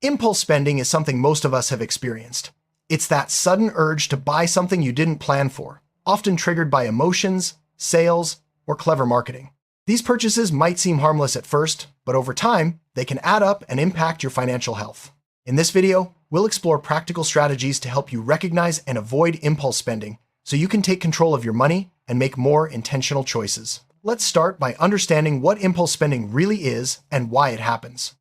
Impulse spending is something most of us have experienced. It's that sudden urge to buy something you didn't plan for, often triggered by emotions, sales, or clever marketing. These purchases might seem harmless at first, but over time, they can add up and impact your financial health. In this video, we'll explore practical strategies to help you recognize and avoid impulse spending so you can take control of your money and make more intentional choices. Let's start by understanding what impulse spending really is and why it happens.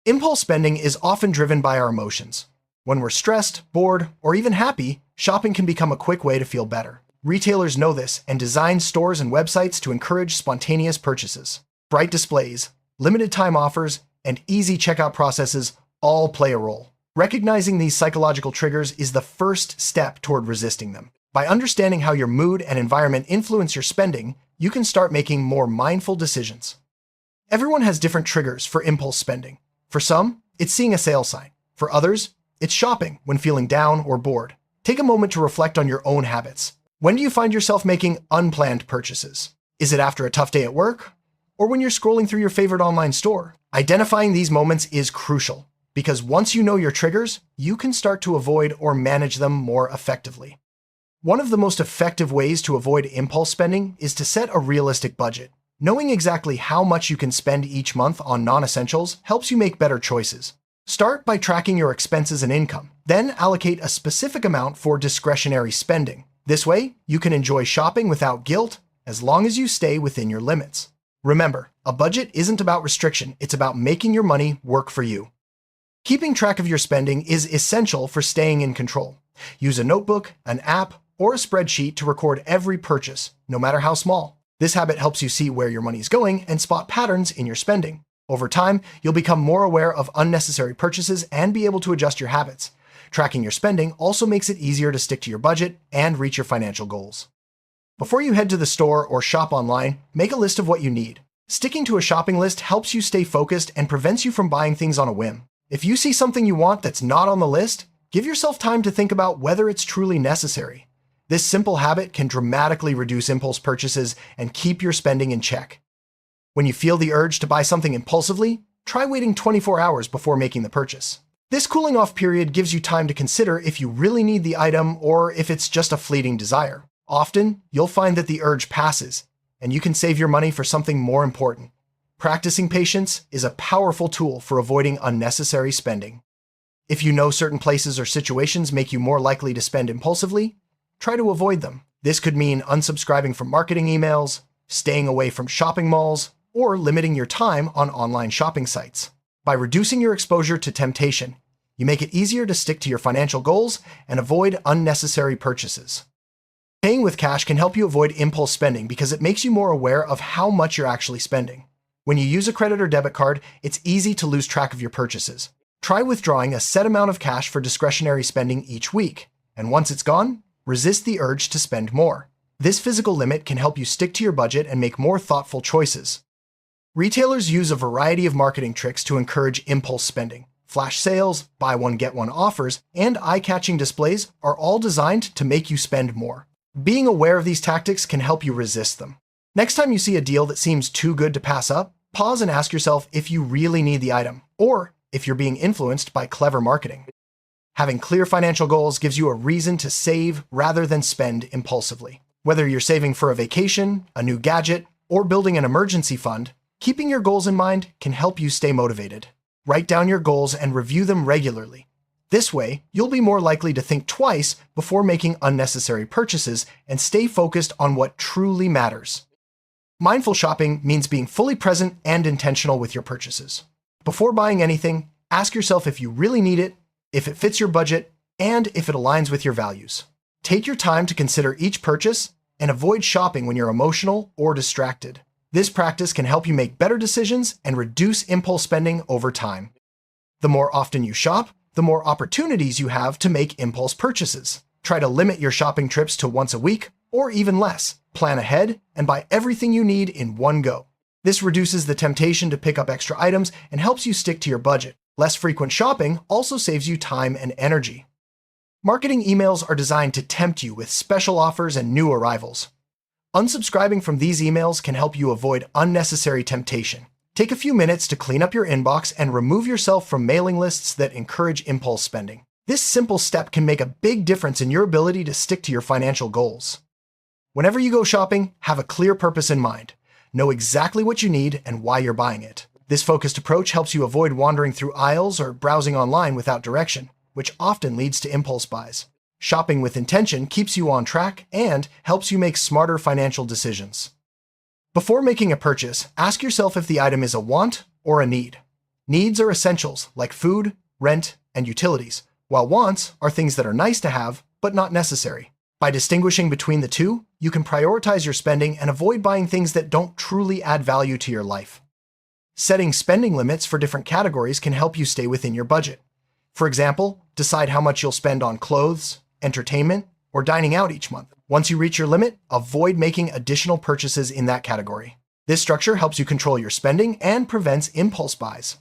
Impulse spending is often driven by our emotions. When we're stressed, bored, or even happy, shopping can become a quick way to feel better. Retailers know this and design stores and websites to encourage spontaneous purchases. Bright displays, limited time offers, and easy checkout processes all play a role. Recognizing these psychological triggers is the first step toward resisting them. By understanding how your mood and environment influence your spending, you can start making more mindful decisions. Everyone has different triggers for impulse spending. For some, it's seeing a sale sign. For others, it's shopping when feeling down or bored. Take a moment to reflect on your own habits. When do you find yourself making unplanned purchases? Is it after a tough day at work? Or when you're scrolling through your favorite online store? Identifying these moments is crucial, because once you know your triggers, you can start to avoid or manage them more effectively. One of the most effective ways to avoid impulse spending is to set a realistic budget. Knowing exactly how much you can spend each month on non-essentials helps you make better choices. Start by tracking your expenses and income, then allocate a specific amount for discretionary spending. This way, you can enjoy shopping without guilt as long as you stay within your limits. Remember, a budget isn't about restriction, it's about making your money work for you. Keeping track of your spending is essential for staying in control. Use a notebook, an app, or a spreadsheet to record every purchase, no matter how small. This habit helps you see where your money is going and spot patterns in your spending. Over time, you'll become more aware of unnecessary purchases and be able to adjust your habits. Tracking your spending also makes it easier to stick to your budget and reach your financial goals. Before you head to the store or shop online, make a list of what you need. Sticking to a shopping list helps you stay focused and prevents you from buying things on a whim. If you see something you want that's not on the list, give yourself time to think about whether it's truly necessary. This simple habit can dramatically reduce impulse purchases and keep your spending in check. When you feel the urge to buy something impulsively, try waiting 24 hours before making the purchase. This cooling off period gives you time to consider if you really need the item or if it's just a fleeting desire. Often, you'll find that the urge passes, and you can save your money for something more important. Practicing patience is a powerful tool for avoiding unnecessary spending. If you know certain places or situations make you more likely to spend impulsively, try to avoid them. This could mean unsubscribing from marketing emails, staying away from shopping malls, or limiting your time on online shopping sites. By reducing your exposure to temptation, you make it easier to stick to your financial goals and avoid unnecessary purchases. Paying with cash can help you avoid impulse spending because it makes you more aware of how much you're actually spending. When you use a credit or debit card, it's easy to lose track of your purchases. Try withdrawing a set amount of cash for discretionary spending each week, and once it's gone, resist the urge to spend more. This physical limit can help you stick to your budget and make more thoughtful choices. Retailers use a variety of marketing tricks to encourage impulse spending. Flash sales, buy one get one offers, and eye-catching displays are all designed to make you spend more. Being aware of these tactics can help you resist them. Next time you see a deal that seems too good to pass up, pause and ask yourself if you really need the item, or if you're being influenced by clever marketing. Having clear financial goals gives you a reason to save rather than spend impulsively. Whether you're saving for a vacation, a new gadget, or building an emergency fund, keeping your goals in mind can help you stay motivated. Write down your goals and review them regularly. This way, you'll be more likely to think twice before making unnecessary purchases and stay focused on what truly matters. Mindful shopping means being fully present and intentional with your purchases. Before buying anything, ask yourself if you really need it, if it fits your budget, and if it aligns with your values. Take your time to consider each purchase and avoid shopping when you're emotional or distracted. This practice can help you make better decisions and reduce impulse spending over time. The more often you shop, the more opportunities you have to make impulse purchases. Try to limit your shopping trips to once a week or even less. Plan ahead and buy everything you need in one go. This reduces the temptation to pick up extra items and helps you stick to your budget. Less frequent shopping also saves you time and energy. Marketing emails are designed to tempt you with special offers and new arrivals. Unsubscribing from these emails can help you avoid unnecessary temptation. Take a few minutes to clean up your inbox and remove yourself from mailing lists that encourage impulse spending. This simple step can make a big difference in your ability to stick to your financial goals. Whenever you go shopping, have a clear purpose in mind. Know exactly what you need and why you're buying it. This focused approach helps you avoid wandering through aisles or browsing online without direction, which often leads to impulse buys. Shopping with intention keeps you on track and helps you make smarter financial decisions. Before making a purchase, ask yourself if the item is a want or a need. Needs are essentials like food, rent, and utilities, while wants are things that are nice to have but not necessary. By distinguishing between the two, you can prioritize your spending and avoid buying things that don't truly add value to your life. Setting spending limits for different categories can help you stay within your budget. For example, decide how much you'll spend on clothes, entertainment, or dining out each month. Once you reach your limit, avoid making additional purchases in that category. This structure helps you control your spending and prevents impulse buys.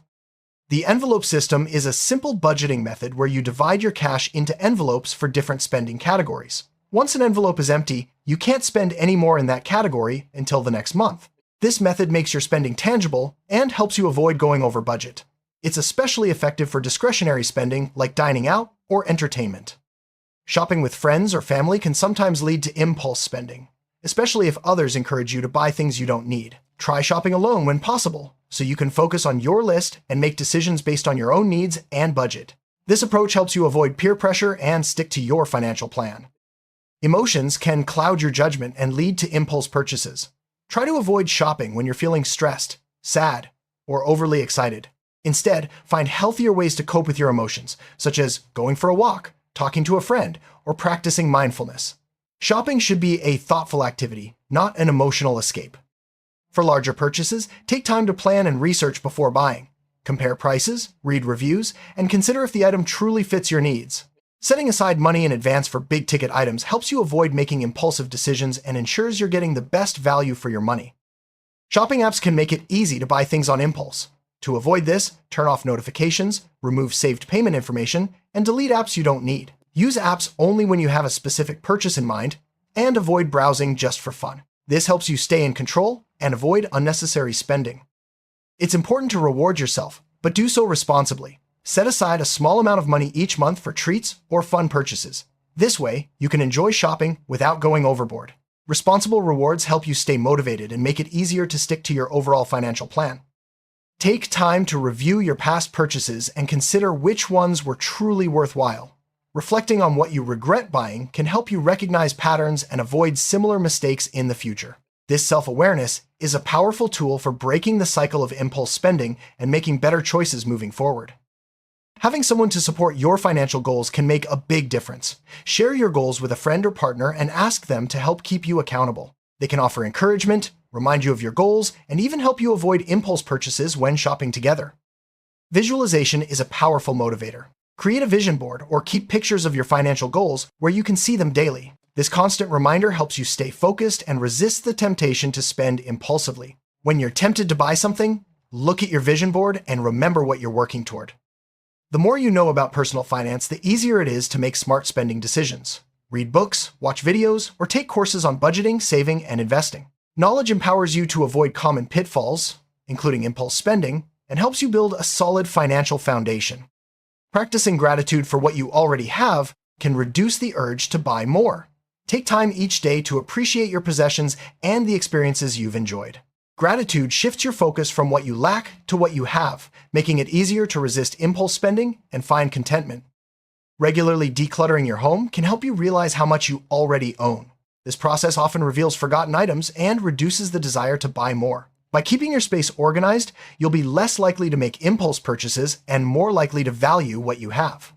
The envelope system is a simple budgeting method where you divide your cash into envelopes for different spending categories. Once an envelope is empty, you can't spend any more in that category until the next month. This method makes your spending tangible and helps you avoid going over budget. It's especially effective for discretionary spending like dining out or entertainment. Shopping with friends or family can sometimes lead to impulse spending, especially if others encourage you to buy things you don't need. Try shopping alone when possible, so you can focus on your list and make decisions based on your own needs and budget. This approach helps you avoid peer pressure and stick to your financial plan. Emotions can cloud your judgment and lead to impulse purchases. Try to avoid shopping when you're feeling stressed, sad, or overly excited. Instead, find healthier ways to cope with your emotions, such as going for a walk, talking to a friend, or practicing mindfulness. Shopping should be a thoughtful activity, not an emotional escape. For larger purchases, take time to plan and research before buying. Compare prices, read reviews, and consider if the item truly fits your needs. Setting aside money in advance for big-ticket items helps you avoid making impulsive decisions and ensures you're getting the best value for your money. Shopping apps can make it easy to buy things on impulse. To avoid this, turn off notifications, remove saved payment information, and delete apps you don't need. Use apps only when you have a specific purchase in mind, and avoid browsing just for fun. This helps you stay in control and avoid unnecessary spending. It's important to reward yourself, but do so responsibly. Set aside a small amount of money each month for treats or fun purchases. This way, you can enjoy shopping without going overboard. Responsible rewards help you stay motivated and make it easier to stick to your overall financial plan. Take time to review your past purchases and consider which ones were truly worthwhile. Reflecting on what you regret buying can help you recognize patterns and avoid similar mistakes in the future. This self-awareness is a powerful tool for breaking the cycle of impulse spending and making better choices moving forward. Having someone to support your financial goals can make a big difference. Share your goals with a friend or partner and ask them to help keep you accountable. They can offer encouragement, remind you of your goals, and even help you avoid impulse purchases when shopping together. Visualization is a powerful motivator. Create a vision board or keep pictures of your financial goals where you can see them daily. This constant reminder helps you stay focused and resist the temptation to spend impulsively. When you're tempted to buy something, look at your vision board and remember what you're working toward. The more you know about personal finance, the easier it is to make smart spending decisions. Read books, watch videos, or take courses on budgeting, saving, and investing. Knowledge empowers you to avoid common pitfalls, including impulse spending, and helps you build a solid financial foundation. Practicing gratitude for what you already have can reduce the urge to buy more. Take time each day to appreciate your possessions and the experiences you've enjoyed. Gratitude shifts your focus from what you lack to what you have, making it easier to resist impulse spending and find contentment. Regularly decluttering your home can help you realize how much you already own. This process often reveals forgotten items and reduces the desire to buy more. By keeping your space organized, you'll be less likely to make impulse purchases and more likely to value what you have.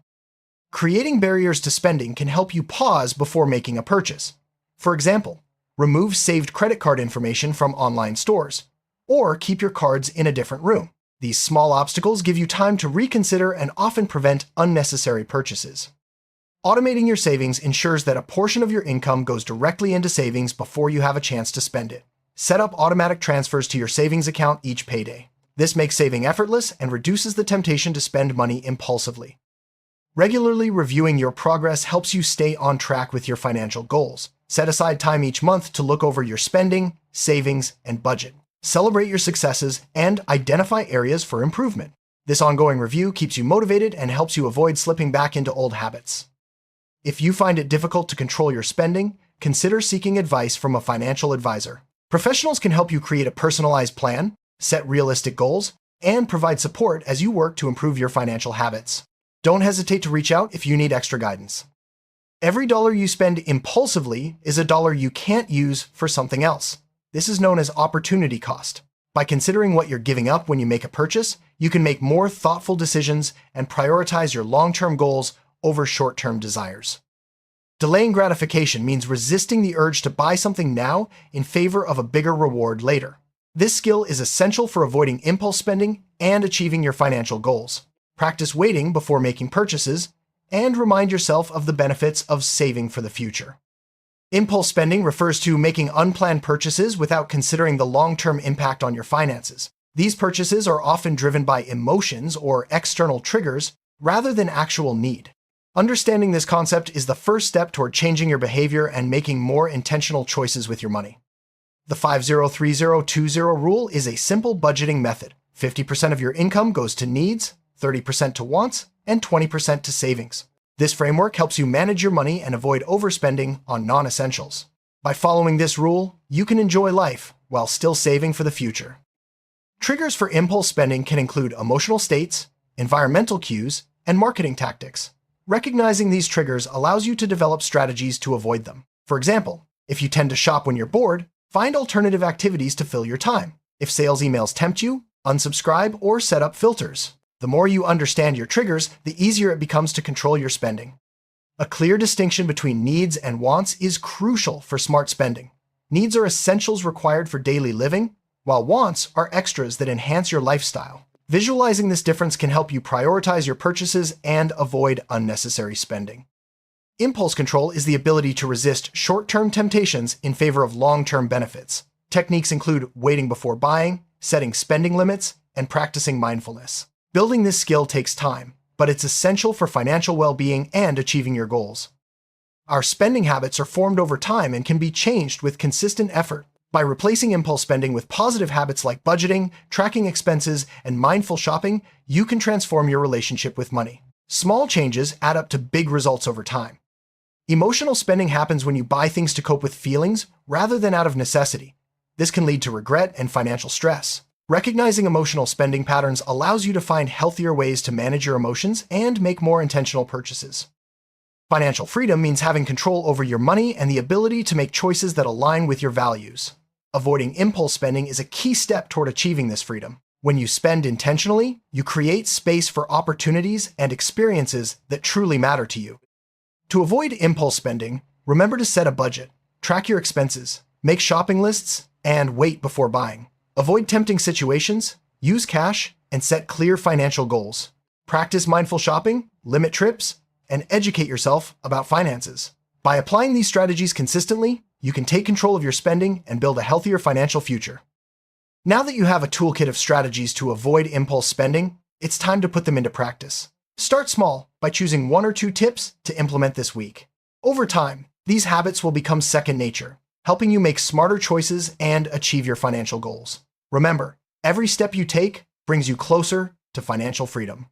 Creating barriers to spending can help you pause before making a purchase. For example, remove saved credit card information from online stores, or keep your cards in a different room. These small obstacles give you time to reconsider and often prevent unnecessary purchases. Automating your savings ensures that a portion of your income goes directly into savings before you have a chance to spend it. Set up automatic transfers to your savings account each payday. This makes saving effortless and reduces the temptation to spend money impulsively. Regularly reviewing your progress helps you stay on track with your financial goals. Set aside time each month to look over your spending, savings, and budget. Celebrate your successes and identify areas for improvement. This ongoing review keeps you motivated and helps you avoid slipping back into old habits. If you find it difficult to control your spending, consider seeking advice from a financial advisor. Professionals can help you create a personalized plan, set realistic goals, and provide support as you work to improve your financial habits. Don't hesitate to reach out if you need extra guidance. Every dollar you spend impulsively is a dollar you can't use for something else. This is known as opportunity cost. By considering what you're giving up when you make a purchase, you can make more thoughtful decisions and prioritize your long-term goals over short-term desires. Delaying gratification means resisting the urge to buy something now in favor of a bigger reward later. This skill is essential for avoiding impulse spending and achieving your financial goals. Practice waiting before making purchases, and remind yourself of the benefits of saving for the future. Impulse spending refers to making unplanned purchases without considering the long-term impact on your finances. These purchases are often driven by emotions or external triggers rather than actual need. Understanding this concept is the first step toward changing your behavior and making more intentional choices with your money. The 50-30-20 rule is a simple budgeting method. 50% of your income goes to needs, 30% to wants, and 20% to savings. This framework helps you manage your money and avoid overspending on non-essentials. By following this rule, you can enjoy life while still saving for the future. Triggers for impulse spending can include emotional states, environmental cues, and marketing tactics. Recognizing these triggers allows you to develop strategies to avoid them. For example, if you tend to shop when you're bored, find alternative activities to fill your time. If sales emails tempt you, unsubscribe or set up filters. The more you understand your triggers, the easier it becomes to control your spending. A clear distinction between needs and wants is crucial for smart spending. Needs are essentials required for daily living, while wants are extras that enhance your lifestyle. Visualizing this difference can help you prioritize your purchases and avoid unnecessary spending. Impulse control is the ability to resist short-term temptations in favor of long-term benefits. Techniques include waiting before buying, setting spending limits, and practicing mindfulness. Building this skill takes time, but it's essential for financial well-being and achieving your goals. Our spending habits are formed over time and can be changed with consistent effort. By replacing impulse spending with positive habits like budgeting, tracking expenses, and mindful shopping, you can transform your relationship with money. Small changes add up to big results over time. Emotional spending happens when you buy things to cope with feelings rather than out of necessity. This can lead to regret and financial stress. Recognizing emotional spending patterns allows you to find healthier ways to manage your emotions and make more intentional purchases. Financial freedom means having control over your money and the ability to make choices that align with your values. Avoiding impulse spending is a key step toward achieving this freedom. When you spend intentionally, you create space for opportunities and experiences that truly matter to you. To avoid impulse spending, remember to set a budget, track your expenses, make shopping lists, and wait before buying. Avoid tempting situations, use cash, and set clear financial goals. Practice mindful shopping, limit trips, and educate yourself about finances. By applying these strategies consistently, you can take control of your spending and build a healthier financial future. Now that you have a toolkit of strategies to avoid impulse spending, it's time to put them into practice. Start small by choosing 1 or 2 tips to implement this week. Over time, these habits will become second nature, helping you make smarter choices and achieve your financial goals. Remember, every step you take brings you closer to financial freedom.